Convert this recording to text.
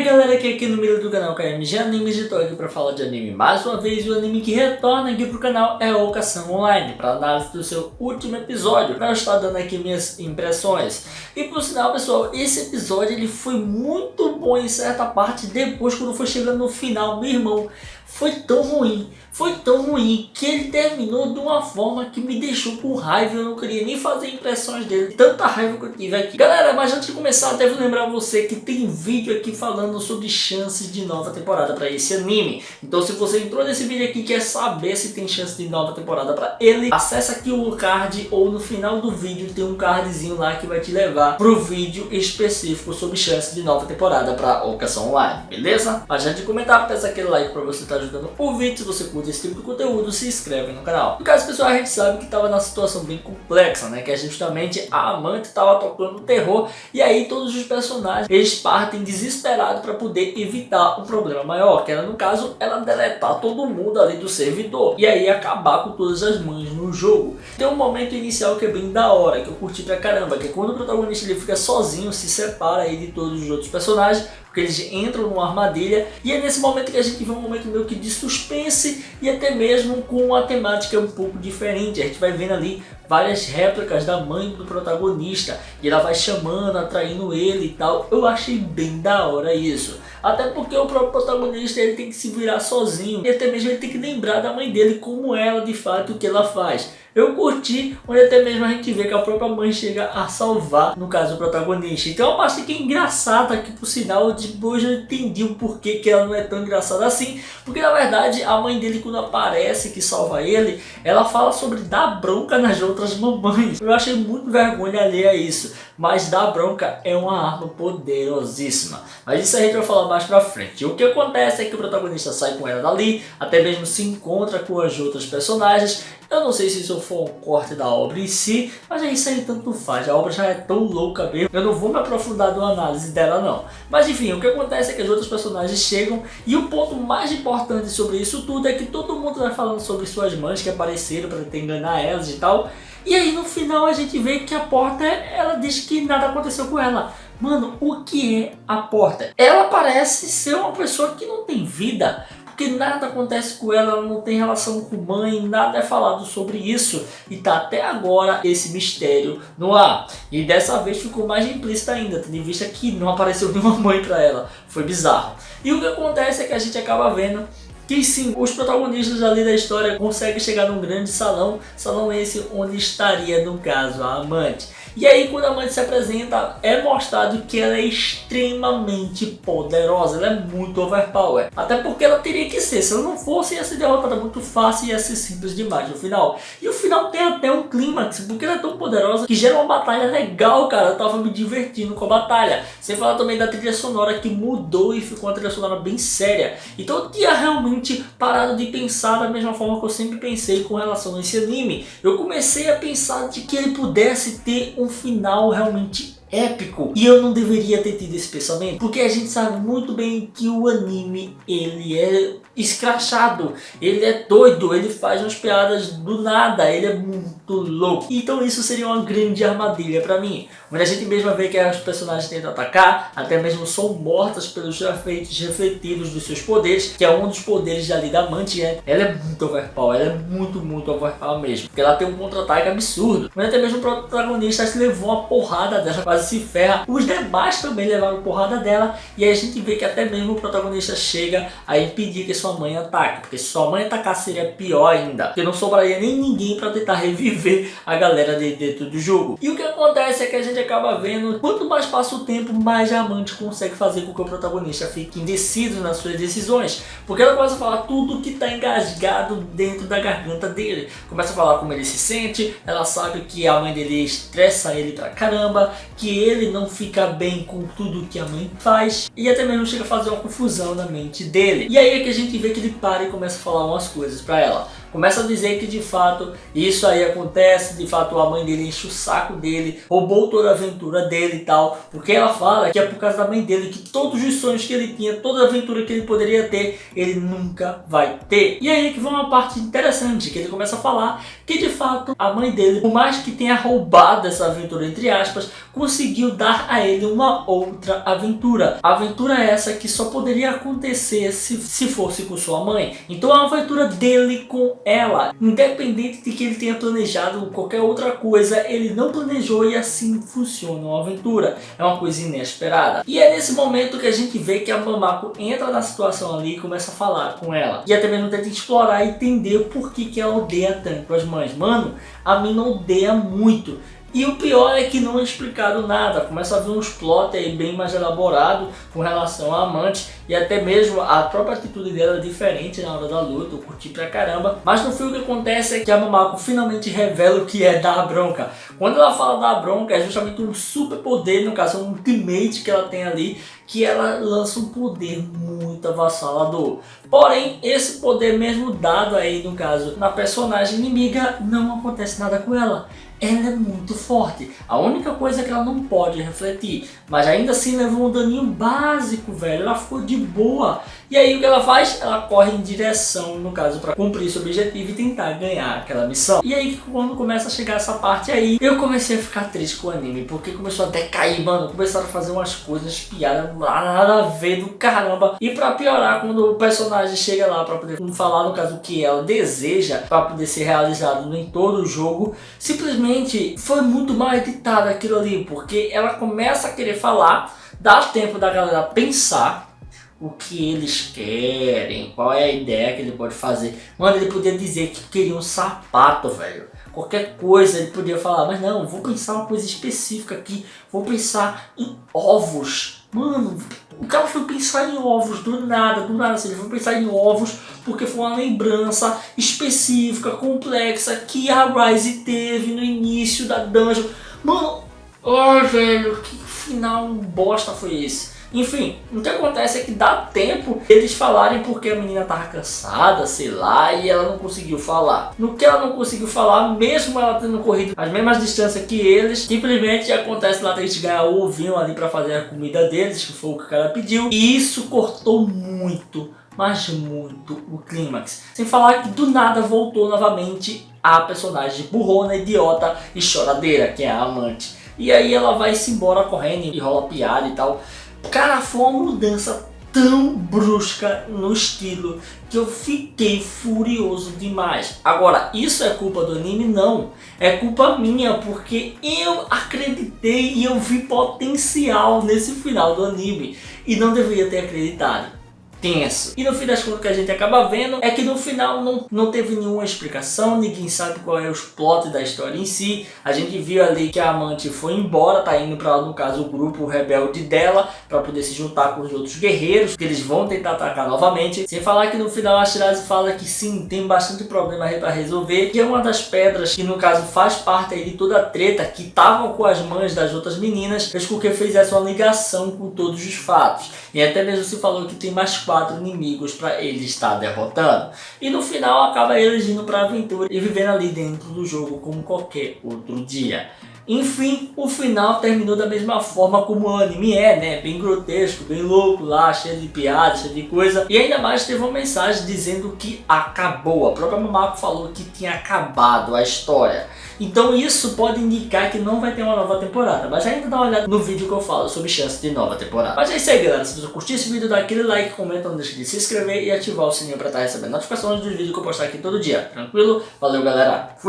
aí galera, aqui no meio do canal KMG Animes, e tô aqui pra falar de anime mais uma vez. E o anime que retorna aqui pro canal é Okasan Online, pra análise do seu último episódio, pra eu estar dando aqui minhas impressões. E por sinal, pessoal, esse episódio ele foi muito bom em certa parte. Depois, quando foi chegando no final, meu irmão, foi tão ruim que ele terminou de uma forma que me deixou com raiva. Eu não queria nem fazer impressões dele, tanta raiva que eu tive aqui. Galera, mas antes de começar, devo lembrar você que tem vídeo aqui falando sobre chances de nova temporada para esse anime. Então se você entrou nesse vídeo aqui e quer saber se tem chance de nova temporada para ele, acessa aqui o card, ou no final do vídeo tem um cardzinho lá que vai te levar pro vídeo específico sobre chances de nova temporada para Okasan Online, beleza? Mas antes de comentar, peça aquele like para você estar ajudando o vídeo. Se você curte esse tipo de conteúdo, se inscreve no canal. No caso, pessoal, a gente sabe que estava numa situação bem complexa, né? Que é justamente a amante estava tocando terror, e aí todos os personagens eles partem desesperados para poder evitar um problema maior, que era, no caso, ela deletar todo mundo ali do servidor e aí acabar com todas as mães no jogo. Tem um momento inicial que é bem da hora, que eu curti pra caramba, que é quando o protagonista ele fica sozinho, se separa aí de todos os outros personagens, porque eles entram numa armadilha, e é nesse momento que a gente vê um momento meio que de suspense, e até mesmo com uma temática um pouco diferente. A gente vai vendo ali várias réplicas da mãe do protagonista, e ela vai chamando, atraindo ele e tal. Eu achei bem da hora isso, até porque o próprio protagonista ele tem que se virar sozinho, e até mesmo ele tem que lembrar da mãe dele, como ela de fato, o que ela faz. Eu curti, onde até mesmo a gente vê que a própria mãe chega a salvar, no caso, o protagonista. Então é uma parte que é engraçada, que por sinal depois eu entendi o porquê que ela não é tão engraçada assim. Porque na verdade a mãe dele, quando aparece que salva ele, ela fala sobre dar bronca nas outras mamães. Eu achei muito vergonha alheia a isso, mas dar bronca é uma arma poderosíssima. Mas isso a gente vai falar mais pra frente. O que acontece é que o protagonista sai com ela dali, até mesmo se encontra com as outras personagens. Eu não sei se isso for um corte da obra em si, mas é isso aí, tanto faz. A obra já é tão louca mesmo, eu não vou me aprofundar na análise dela não. Mas enfim, o que acontece é que as outras personagens chegam, e o ponto mais importante sobre isso tudo é que todo mundo vai falando sobre suas mães que apareceram para tentar enganar elas e tal. E aí no final a gente vê que a Porta, ela diz que nada aconteceu com ela. Mano, o que é a Porta? Ela parece ser uma pessoa que não tem vida, porque nada acontece com ela, ela não tem relação com mãe, nada é falado sobre isso, e tá até agora esse mistério no ar. E dessa vez ficou mais implícito ainda, tendo em vista que não apareceu nenhuma mãe pra ela. Foi bizarro. E o que acontece é que a gente acaba vendo que sim, os protagonistas ali da história conseguem chegar num grande salão esse onde estaria, no caso, a amante. E aí quando a amante se apresenta, é mostrado que ela é extremamente poderosa, ela é muito overpower. Até porque ela teria que ser, se ela não fosse, ia ser derrotada muito fácil, ia ser simples demais no final. E o final tem até um clímax, porque ela é tão poderosa que gera uma batalha legal, cara. Eu tava me divertindo com a batalha. Sem falar também da trilha sonora, que mudou e ficou uma trilha sonora bem séria. Então eu tinha realmente parado de pensar da mesma forma que eu sempre pensei com relação a esse anime. Eu comecei a pensar de que ele pudesse ter um final realmente épico, e eu não deveria ter tido esse pensamento, porque a gente sabe muito bem que o anime ele é escrachado, ele é doido, ele faz umas piadas do nada, ele é muito louco. Então isso seria uma grande armadilha pra mim, onde a gente mesmo vê que os personagens tentam atacar, até mesmo são mortas pelos efeitos refletidos dos seus poderes, que é um dos poderes ali da amante, né? Ela é muito overpower, ela é muito overpower mesmo, porque ela tem um contra-ataque absurdo, mas até mesmo o protagonista se levou uma porrada dela, quase se ferra, os demais também levaram porrada dela, e aí a gente vê que até mesmo o protagonista chega a impedir que sua mãe ataque, porque se sua mãe atacar seria pior ainda, porque não sobraria nem ninguém para tentar reviver a galera dentro do jogo. E o que acontece é que a gente acaba vendo, quanto mais passa o tempo, mais a amante consegue fazer com que o protagonista fique indeciso nas suas decisões, porque ela começa a falar tudo que está engasgado dentro da garganta dele, começa a falar como ele se sente, ela sabe que a mãe dele estressa ele pra caramba, que ele não fica bem com tudo que a mãe faz, e até mesmo chega a fazer uma confusão na mente dele. E aí é que a gente vê que ele para e começa a falar umas coisas pra ela. Começa a dizer que de fato isso aí acontece, de fato a mãe dele enche o saco dele, roubou toda a aventura dele e tal, porque ela fala que é por causa da mãe dele, que todos os sonhos que ele tinha, toda a aventura que ele poderia ter, ele nunca vai ter. E aí é que vem uma parte interessante, que ele começa a falar que de fato a mãe dele, por mais que tenha roubado essa aventura entre aspas, conseguiu conseguiu dar a ele uma outra aventura. Aventura essa que só poderia acontecer se fosse com sua mãe. Então é uma aventura dele com ela. Independente de que ele tenha planejado qualquer outra coisa, ele não planejou e assim funciona uma aventura. É uma coisa inesperada. E é nesse momento que a gente vê que a Mamako entra na situação ali e começa a falar com ela. E até mesmo tenta explorar e entender o porquê que ela odeia tanto as mães. Mano, a mina odeia muito. E o pior é que não é explicado nada, começa a ver uns plot aí bem mais elaborados com relação à amante e até mesmo a própria atitude dela é diferente na hora da luta, eu curti pra caramba. Mas no filme o que acontece é que a Mamako finalmente revela o que é dar bronca. Quando ela fala dar bronca é justamente um super poder, no caso um ultimate que ela tem ali, que ela lança um poder muito avassalador. Porém, esse poder mesmo dado aí, no caso, na personagem inimiga, não acontece nada com ela. Ela é muito forte. A única coisa é que ela não pode refletir. Mas ainda assim levou um daninho básico, velho. Ela ficou de boa. E aí o que ela faz? Ela corre em direção, no caso, para cumprir seu objetivo e tentar ganhar aquela missão. E aí quando começa a chegar essa parte aí, eu comecei a ficar triste com o anime. Porque começou a decair, mano. Começaram a fazer umas coisas, piadas, nada a ver do caramba. E pra piorar, quando o personagem chega lá para poder falar, no caso, o que ela deseja para poder ser realizado em todo o jogo, simplesmente foi muito mal editado aquilo ali, porque ela começa a querer falar, dá tempo da galera pensar o que eles querem, qual é a ideia que ele pode fazer. Mano, ele podia dizer que queria um sapato, velho. Qualquer coisa ele podia falar, mas não, vou pensar uma coisa específica aqui, vou pensar em ovos. Mano, o cara foi pensar em ovos do nada, assim, ele foi pensar em ovos porque foi uma lembrança específica, complexa que a Rise teve no início da dungeon. Mano, ai velho, que final bosta foi esse? Enfim, o que acontece é que dá tempo eles falarem porque a menina tava cansada, sei lá, e ela não conseguiu falar. No que ela não conseguiu falar, mesmo ela tendo corrido as mesmas distâncias que eles, simplesmente acontece lá que eles ganham o ovinho ali pra fazer a comida deles, que foi o que o cara pediu, e isso cortou muito, mas muito o clímax. Sem falar que do nada voltou novamente a personagem burrona, idiota e choradeira, que é a amante. E aí ela vai-se embora correndo e rola piada e tal. Cara, foi uma mudança tão brusca no estilo que eu fiquei furioso demais. Agora, isso é culpa do anime? Não. É culpa minha, porque eu acreditei e eu vi potencial nesse final do anime. E não deveria ter acreditado. Tenso. E no fim das contas o que a gente acaba vendo é que no final não teve nenhuma explicação, ninguém sabe qual é os plot da história em si. A gente viu ali que a amante foi embora, tá indo para, no caso, o grupo rebelde dela, para poder se juntar com os outros guerreiros, que eles vão tentar atacar novamente. Sem falar que no final a Shirase fala que sim, tem bastante problema aí para resolver, que é uma das pedras que no caso faz parte aí de toda a treta que estavam com as mães das outras meninas, fez com que fizesse uma ligação com todos os fatos. E até mesmo se falou que tem mais 4 inimigos para ele estar derrotando. E no final acaba eles indo para a aventura e vivendo ali dentro do jogo como qualquer outro dia. Enfim, o final terminou da mesma forma como o anime é, né? Bem grotesco, bem louco lá, cheio de piadas, cheio de coisa. E ainda mais teve uma mensagem dizendo que acabou. A própria Mamako falou que tinha acabado a história. Então isso pode indicar que não vai ter uma nova temporada. Mas ainda dá uma olhada no vídeo que eu falo sobre chance de nova temporada. Mas é isso aí, galera. Se você curtiu esse vídeo, dá aquele like, comenta, não deixe de se inscrever e ativar o sininho para estar recebendo notificações dos vídeos que eu postar aqui todo dia. Tranquilo? Valeu, galera. Fui!